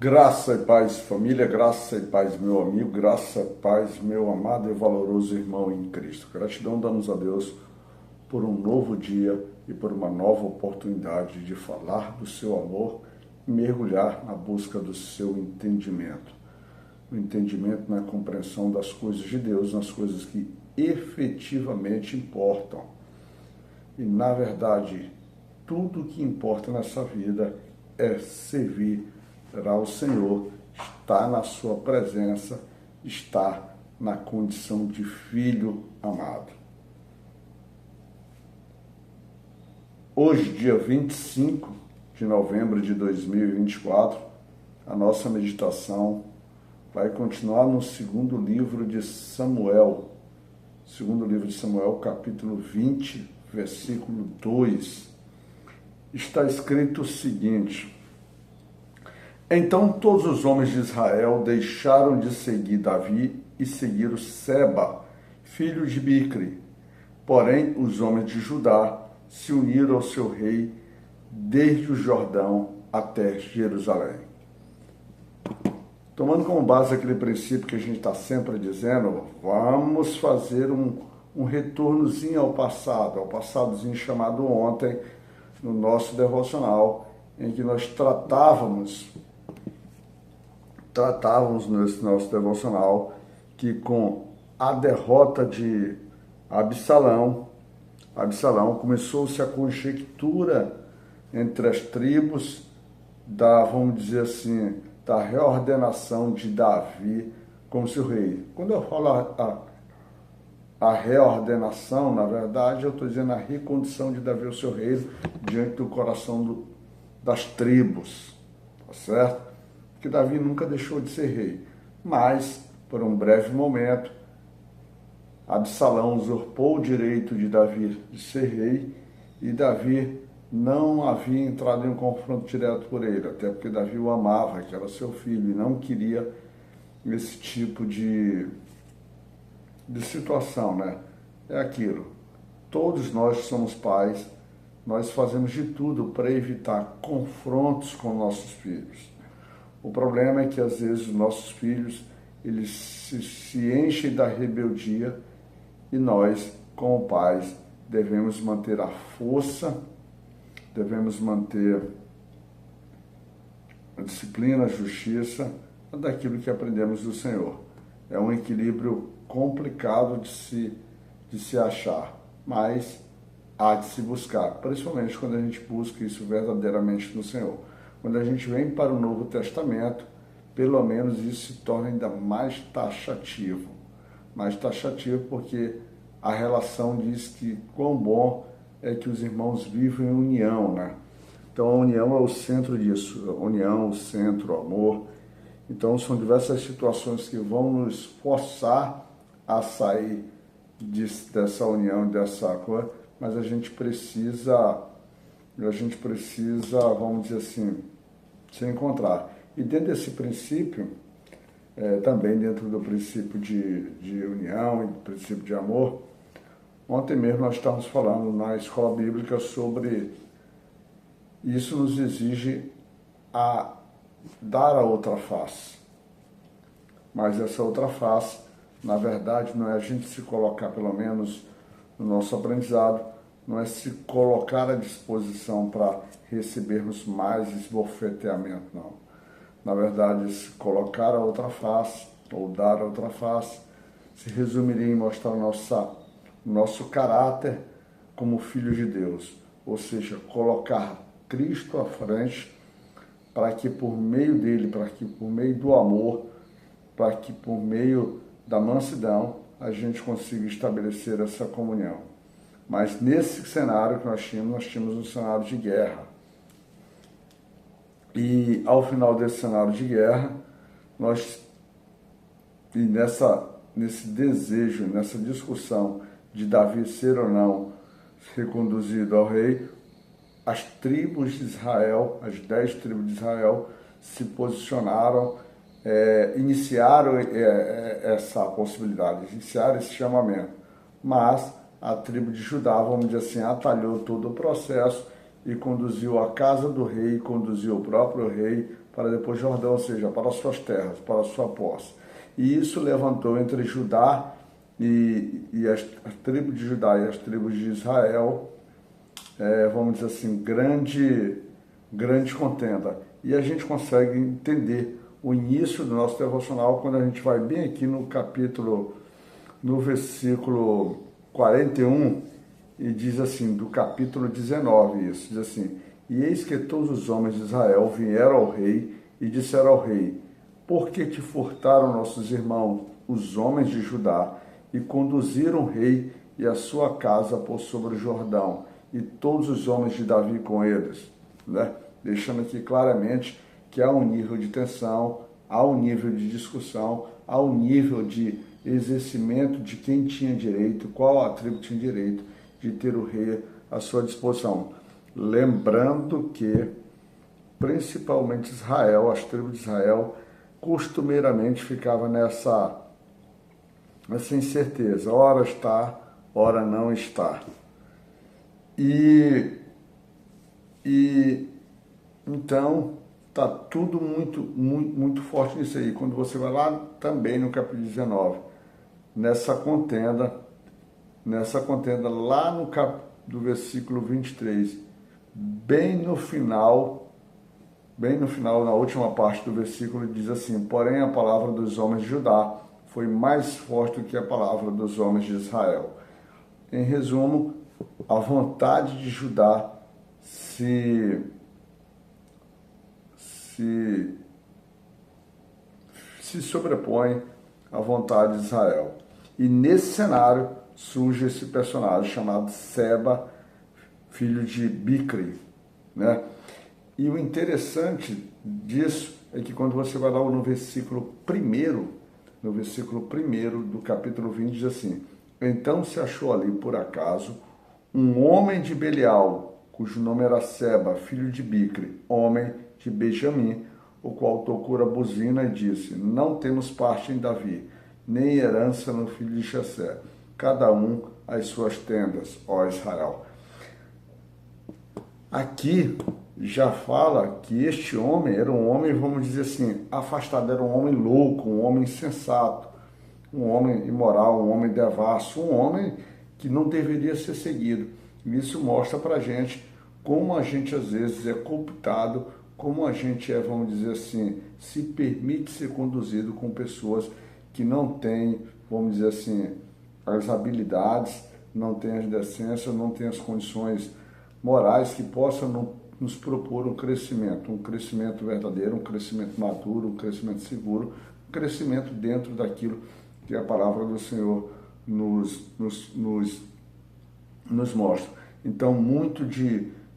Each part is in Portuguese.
Graça e paz, família, graça e paz, meu amigo, graça e paz, meu amado e valoroso irmão em Cristo. Gratidão damos a Deus por um novo dia e por uma nova oportunidade de falar do seu amor e mergulhar na busca do seu entendimento. O entendimento na compreensão das coisas de Deus, nas coisas que efetivamente importam. E, na verdade, tudo que importa nessa vida é servir ao Senhor, estar na sua presença, estar na condição de filho amado. Hoje, dia 25 de novembro de 2024, a nossa meditação vai continuar no segundo livro de Samuel, capítulo 20, versículo 2. Está escrito o seguinte: Então todos os homens de Israel deixaram de seguir Davi e seguiram Seba, filho de Bicri. Porém, os homens de Judá se uniram ao seu rei desde o Jordão até Jerusalém. Tomando como base aquele princípio que a gente está sempre dizendo, vamos fazer um retornozinho ao passadozinho chamado ontem, no nosso devocional, em que nós tratávamos nesse nosso devocional que com a derrota de Absalão começou-se a conjectura entre as tribos vamos dizer assim, da reordenação de Davi como seu rei. Quando eu falo a reordenação, na verdade, eu estou dizendo a recondição de Davi ao seu rei diante do coração das tribos, tá certo? Porque Davi nunca deixou de ser rei, mas, por um breve momento, Absalão usurpou o direito de Davi de ser rei e Davi não havia entrado em um confronto direto por ele, até porque Davi o amava, que era seu filho, e não queria esse tipo de situação, né? É aquilo. Todos nós somos pais, nós fazemos de tudo para evitar confrontos com nossos filhos. O problema é que às vezes os nossos filhos eles se enchem da rebeldia e nós, como pais, devemos manter a força, devemos manter a disciplina, a justiça daquilo que aprendemos do Senhor. É um equilíbrio complicado de se achar, mas há de se buscar, principalmente quando a gente busca isso verdadeiramente no Senhor. Quando a gente vem para o Novo Testamento, pelo menos isso se torna ainda mais taxativo porque a relação diz que quão bom é que os irmãos vivem em união, né? Então a união é o centro disso, a união, o centro, o amor. Então são diversas situações que vão nos forçar a sair dessa união, dessa coisa, mas a gente precisa, vamos dizer assim, se encontrar. E dentro desse princípio, também dentro do princípio de união e do princípio de amor, ontem mesmo nós estávamos falando na escola bíblica sobre isso nos exige a dar a outra face. Mas essa outra face, na verdade, não é a gente se colocar, pelo menos no nosso aprendizado, não é se colocar à disposição para recebermos mais esbofeteamento, não. Na verdade, se colocar a outra face, ou dar a outra face, se resumiria em mostrar o nosso caráter como filho de Deus. Ou seja, colocar Cristo à frente para que por meio dele, para que por meio do amor, para que por meio da mansidão, a gente consiga estabelecer essa comunhão. Mas nesse cenário que nós tínhamos um cenário de guerra. E ao final desse cenário de guerra, nesse desejo, nessa discussão de Davi ser ou não reconduzido ao rei, as tribos de Israel, as 10 tribos de Israel, se posicionaram, iniciaram essa possibilidade, iniciaram esse chamamento. Mas a tribo de Judá, vamos dizer assim, atalhou todo o processo e conduziu a casa do rei, conduziu o próprio rei para depois Jordão, ou seja, para as suas terras, para a sua posse. E isso levantou entre Judá e as tribos de Judá e as tribos de Israel, vamos dizer assim, grande contenda. E a gente consegue entender o início do nosso devocional quando a gente vai bem aqui no versículo 41, e diz assim, do capítulo 19, isso, diz assim: e eis que todos os homens de Israel vieram ao rei e disseram ao rei: por que te furtaram nossos irmãos, os homens de Judá, e conduziram o rei e a sua casa por sobre o Jordão, e todos os homens de Davi com eles? Né? Deixando aqui claramente que há um nível de tensão, há um nível de discussão, há um nível de exercimento de quem tinha direito, qual a tribo tinha direito de ter o rei à sua disposição. Lembrando que, principalmente Israel, as tribos de Israel, costumeiramente ficava nessa incerteza, ora está, ora não está. E então está tudo muito forte nisso aí. Quando você vai lá também no capítulo 19, nessa contenda lá do versículo 23, bem no final, na última parte do versículo, diz assim: porém a palavra dos homens de Judá foi mais forte do que a palavra dos homens de Israel. Em resumo, a vontade de Judá se sobrepõe à vontade de Israel. E nesse cenário surge esse personagem chamado Seba, filho de Bicri, né? E o interessante disso é que quando você vai lá no versículo 1, do capítulo 20, diz assim: então se achou ali por acaso um homem de Belial, cujo nome era Seba, filho de Bicri, homem de Benjamim, o qual tocou a buzina e disse: não temos parte em Davi, nem herança no filho de Jessé, cada um as suas tendas, ó Israel. Aqui já fala que este homem era um homem, vamos dizer assim, afastado, era um homem louco, um homem insensato, um homem imoral, um homem devasso, um homem que não deveria ser seguido. Isso mostra pra gente como a gente às vezes é cooptado, como a gente vamos dizer assim, se permite ser conduzido com pessoas que não têm, vamos dizer assim, as habilidades, não têm as decências, não têm as condições morais que possam nos propor um crescimento verdadeiro, um crescimento maduro, um crescimento seguro, um crescimento dentro daquilo que a palavra do Senhor nos mostra. Então, muito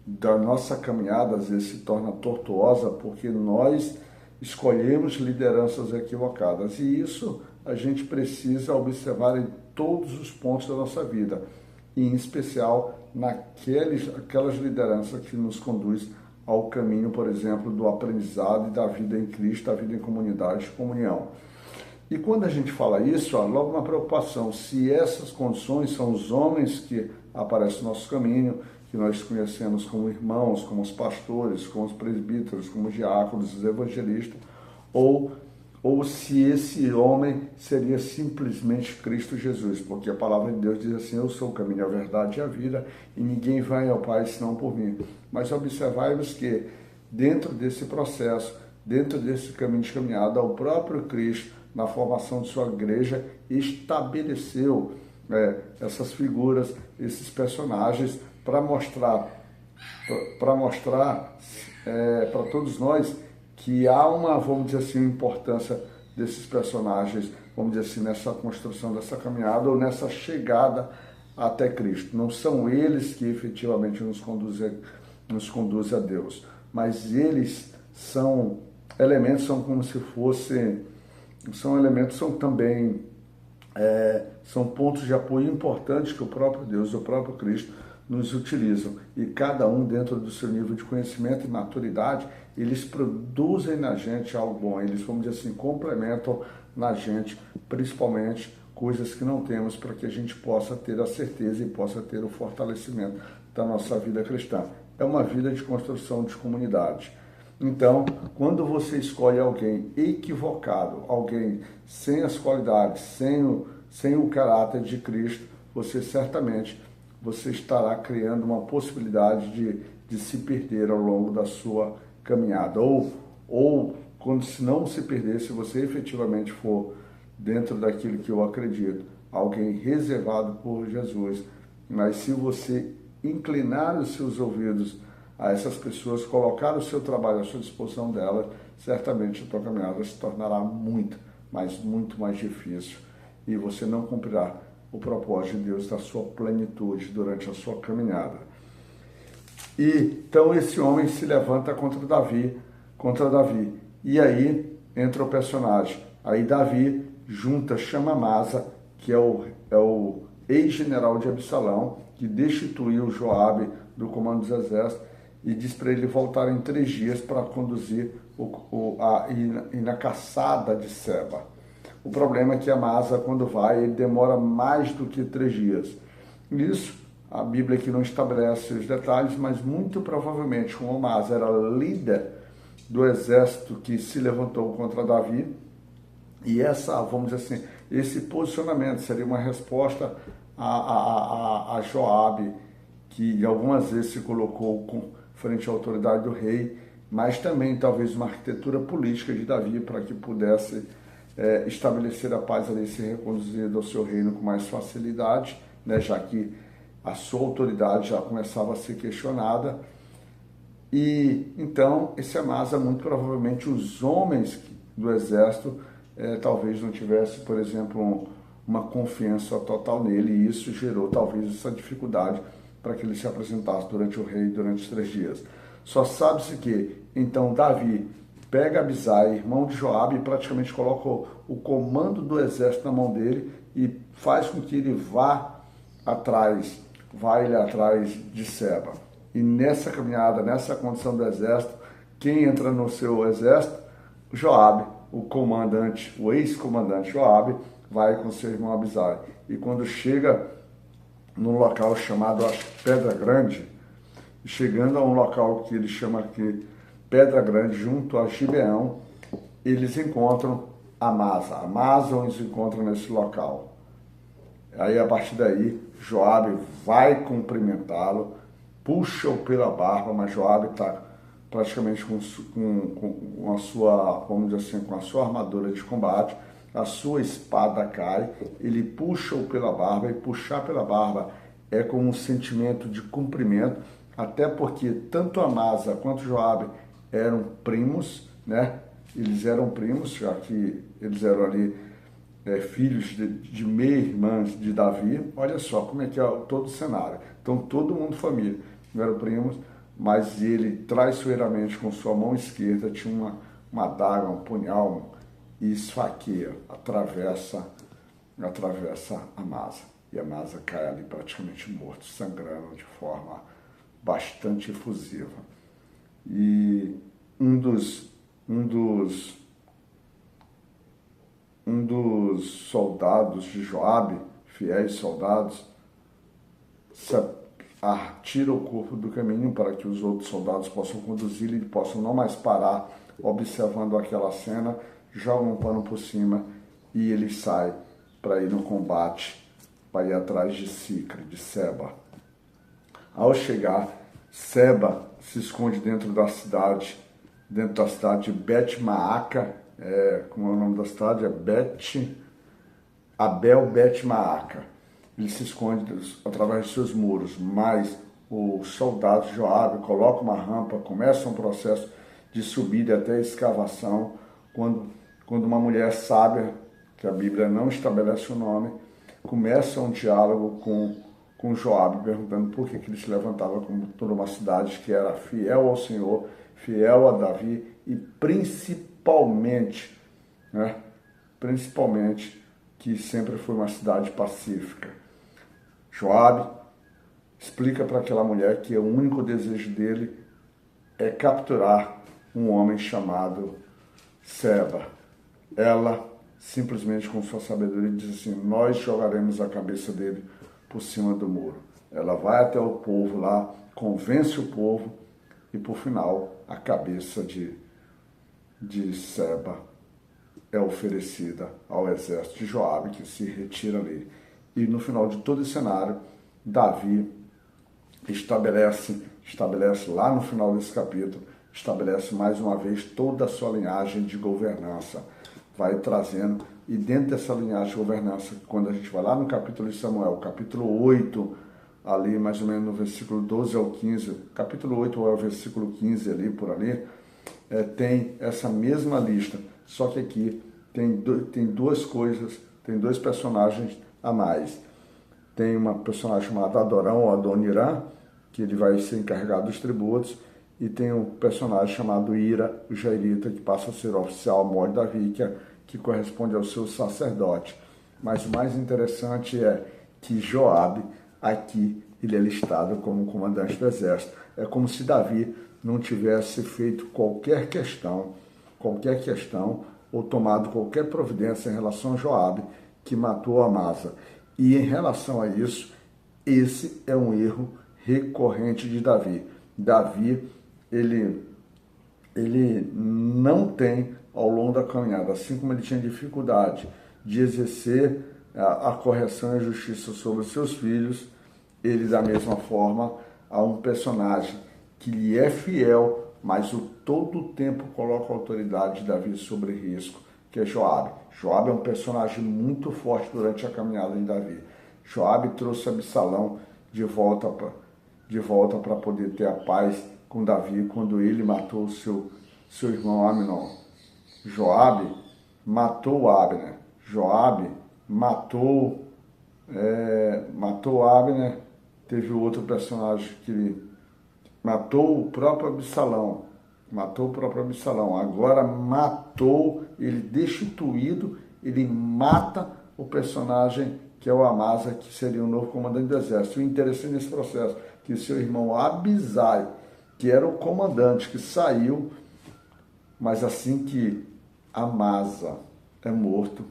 da nossa caminhada às vezes se torna tortuosa porque nós escolhemos lideranças equivocadas, e isso a gente precisa observar em todos os pontos da nossa vida, e em especial aquelas lideranças que nos conduz ao caminho, por exemplo, do aprendizado e da vida em Cristo, da vida em comunidade, comunhão. E quando a gente fala isso, há logo uma preocupação, se essas condições são os homens que aparecem no nosso caminho, que nós conhecemos como irmãos, como os pastores, como os presbíteros, como os diáconos, os evangelistas, ou se esse homem seria simplesmente Cristo Jesus, porque a palavra de Deus diz assim: eu sou o caminho, a verdade e a vida, e ninguém vai ao Pai senão por mim. Mas observai-vos que dentro desse processo, dentro desse caminho de caminhada, o próprio Cristo, na formação de sua igreja, estabeleceu essas figuras, esses personagens, para mostrar para todos nós que há uma, vamos dizer assim, importância desses personagens, vamos dizer assim, nessa construção dessa caminhada ou nessa chegada até Cristo. Não são eles que efetivamente nos conduzem a Deus, mas eles são elementos, são como se fossem, são elementos, são também, são pontos de apoio importantes que o próprio Deus, o próprio Cristo nos utilizam, e cada um dentro do seu nível de conhecimento e maturidade, eles produzem na gente algo bom, eles, vamos dizer assim, complementam na gente, principalmente coisas que não temos, para que a gente possa ter a certeza e possa ter o fortalecimento da nossa vida cristã. é uma vida de construção de comunidade. Então, quando você escolhe alguém equivocado, alguém sem as qualidades, sem o caráter de Cristo, você certamente estará criando uma possibilidade de se perder ao longo da sua caminhada. Ou quando se não se perder, se você efetivamente for dentro daquilo que eu acredito, alguém reservado por Jesus, mas se você inclinar os seus ouvidos a essas pessoas, colocar o seu trabalho à sua disposição delas, certamente a tua caminhada se tornará muito, mas muito mais difícil e você não cumprirá o propósito de Deus da sua plenitude durante a sua caminhada. E então esse homem se levanta contra Davi. E aí entra o personagem. Aí Davi chama Amasa, que é o ex-general de Absalão, que destituiu Joabe do comando dos exércitos e diz para ele voltar em 3 dias para conduzir ir na caçada de Seba. O problema é que Amasa, quando vai, ele demora mais do que 3 dias. Isso, a Bíblia aqui não estabelece os detalhes, mas muito provavelmente, como Amasa era líder do exército que se levantou contra Davi, e vamos dizer assim, esse posicionamento seria uma resposta a Joabe, que algumas vezes se colocou frente à autoridade do rei, mas também talvez uma arquitetura política de Davi para que pudesse estabelecer a paz ali, ser reconduzido ao seu reino com mais facilidade, né, já que a sua autoridade já começava a ser questionada. E então esse Amasa, muito provavelmente os homens do exército talvez não tivessem, por exemplo, uma confiança total nele, e isso gerou talvez essa dificuldade para que ele se apresentasse durante o rei durante os 3 dias. Só sabe-se que então Davi pega Abisai, irmão de Joabe, e praticamente coloca o comando do exército na mão dele e faz com que ele vá atrás de Seba. E nessa caminhada, nessa condição do exército, quem entra no seu exército? Joabe, o ex-comandante Joabe, vai com seu irmão Abisai. E quando chega num local chamado Pedra Grande, chegando a um local que ele chama aqui Pedra Grande, junto a Gibeão, eles encontram Amasa. Amasa eles encontram nesse local. Aí, a partir daí, Joabe vai cumprimentá-lo, puxa-o pela barba, mas Joabe está praticamente com a sua, vamos dizer assim, com a sua armadura de combate, a sua espada cai, ele puxa-o pela barba, e puxar pela barba é como um sentimento de cumprimento, até porque tanto Amasa quanto Joabe eram primos, né? Eles eram primos, já que eles eram ali filhos de meia-irmãs de Davi. Olha só como é que é todo o cenário. Então, todo mundo família, não eram primos, mas ele traiçoeiramente com sua mão esquerda tinha uma adaga, um punhal, e esfaqueia, atravessa Amasa. E Amasa cai ali praticamente morto, sangrando de forma bastante efusiva. E um dos soldados de Joabe, fiéis soldados, tira o corpo do caminho para que os outros soldados possam conduzi-lo e possam não mais parar observando aquela cena, joga um pano por cima e ele sai para ir no combate, para ir atrás de Seba. Ao chegar, Seba se esconde dentro da cidade de Bet-Maaca, como é o nome da cidade? Abel Bet-Maaca. Ele se esconde através de seus muros, mas os soldados de Joabe colocam uma rampa, começa um processo de subida até a escavação, quando uma mulher sábia, que a Bíblia não estabelece o nome, começa um diálogo com Joabe, perguntando por que ele se levantava como toda uma cidade que era fiel ao Senhor, fiel a Davi e principalmente que sempre foi uma cidade pacífica. Joabe explica para aquela mulher que o único desejo dele é capturar um homem chamado Seba. Ela, simplesmente com sua sabedoria, diz assim: nós jogaremos a cabeça dele por cima do muro. Ela vai até o povo lá, convence o povo e, por final, a cabeça de Seba é oferecida ao exército de Joabe, que se retira ali. E no final de todo esse cenário, Davi estabelece lá no final desse capítulo, estabelece mais uma vez toda a sua linhagem de governança. Vai trazendo, e dentro dessa linhagem de governança, quando a gente vai lá no capítulo de Samuel, capítulo 8, ali mais ou menos no versículo 12 ao 15, capítulo 8 é o versículo 15 ali, por ali, tem essa mesma lista, só que aqui tem duas coisas, tem dois personagens a mais. Tem uma personagem chamada Adorão ou Adoniram, que ele vai ser encarregado dos tributos, e tem um personagem chamado Ira, o Jairita, que passa a ser oficial maior de Davi, que corresponde ao seu sacerdote. Mas o mais interessante é que Joabe, aqui, ele é listado como comandante do exército. É como se Davi não tivesse feito qualquer questão, ou tomado qualquer providência em relação a Joabe, que matou Amasa. E em relação a isso, esse é um erro recorrente de Davi. Davi, ele não tem, ao longo da caminhada, assim como ele tinha dificuldade de exercer a correção e a justiça sobre seus filhos, ele, da mesma forma, há um personagem que lhe é fiel, mas todo o tempo coloca a autoridade de Davi sobre risco, que é Joabe. Joabe é um personagem muito forte durante a caminhada de Davi. Joabe trouxe Absalão de volta para poder ter a paz com Davi quando ele matou seu irmão Amnon. Joabe matou Abner. Joabe matou Abner. Teve outro personagem que matou o próprio Absalão. Agora matou, ele destituído, ele mata o personagem que é o Amasa, que seria o novo comandante do exército. O interessante nesse processo, que seu irmão Abisai, que era o comandante, que saiu, mas assim que Amasa é morto,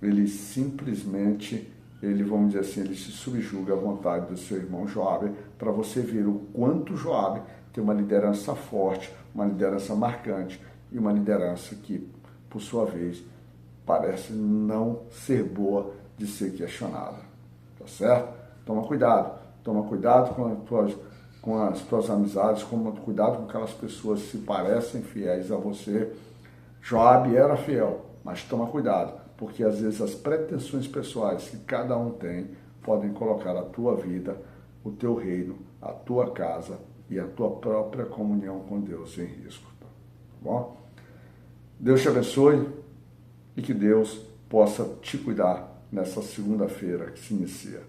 ele simplesmente, vamos dizer assim, ele se subjuga à vontade do seu irmão Joabe, para você ver o quanto Joabe tem uma liderança forte, uma liderança marcante, e uma liderança que, por sua vez, parece não ser boa de ser questionada. Tá certo? Toma cuidado com as tuas amizades, cuidado com aquelas pessoas que se parecem fiéis a você. Joabe era fiel, mas toma cuidado, porque às vezes as pretensões pessoais que cada um tem podem colocar a tua vida, o teu reino, a tua casa e a tua própria comunhão com Deus em risco. Tá bom? Deus te abençoe e que Deus possa te cuidar nessa segunda-feira que se inicia.